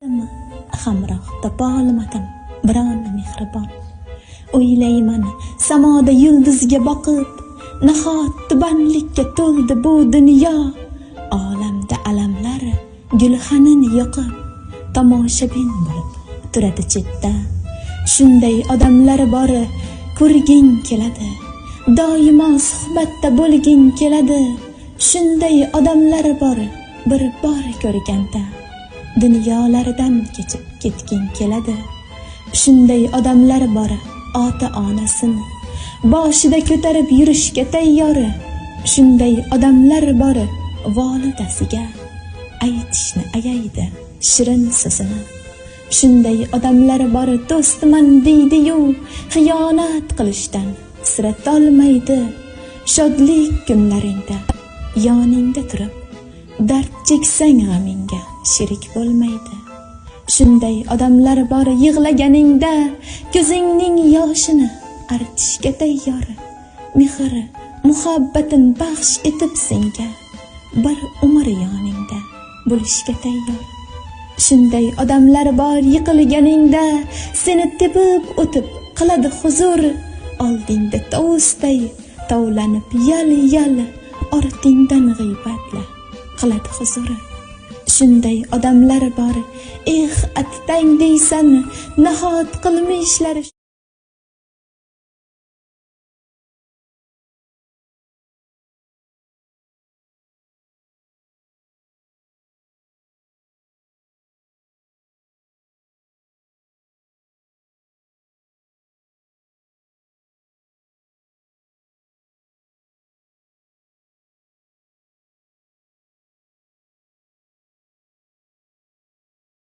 Hamroh topa olmadim biron mehribon. O'ylayman samoda yulduzga boqib, nahot tubanlikka to'ldi bu dunyo. Olamda alamlar gulxanini yoqib, tomoshabin bo'lib turadi chetda. Shunday odamlar bor, ko'rging keladi, doimo suhbatda bo'lging keladi. Shunday odamlar bor, bir bor ko'rganda dunyolardan kechib ketging keladi. Shunday odamlar bor, ota-onasini boshida ko'tarib yurishga tayyor. Shunday odamlar bor, volidasiga aytishni ayaydi shirin so'zini. Shunday odamlar bor, do'stman deydi-yu, xiyonat qilishdan sira tolmaydi. Shodlik kunlaringda yoningda turib, dard cheksang g'amingga sherik bo'lmaydi. Shunday odamlar bor, yig'laganingda ko'zingning yoshini artishga tayyor. Mehr, muhabbatin baxsh etib senga bir umr yoningda bo'lishga tayyor. Shunday odamlar bor, yiqilganingda seni tepib o'tib qiladi huzur. Oldingda tovusday tovlanib yal-yal, ortingdan g'iybatla qiladi huzur. Shunday odamlar bor, attang deysan, nahot qilmishlari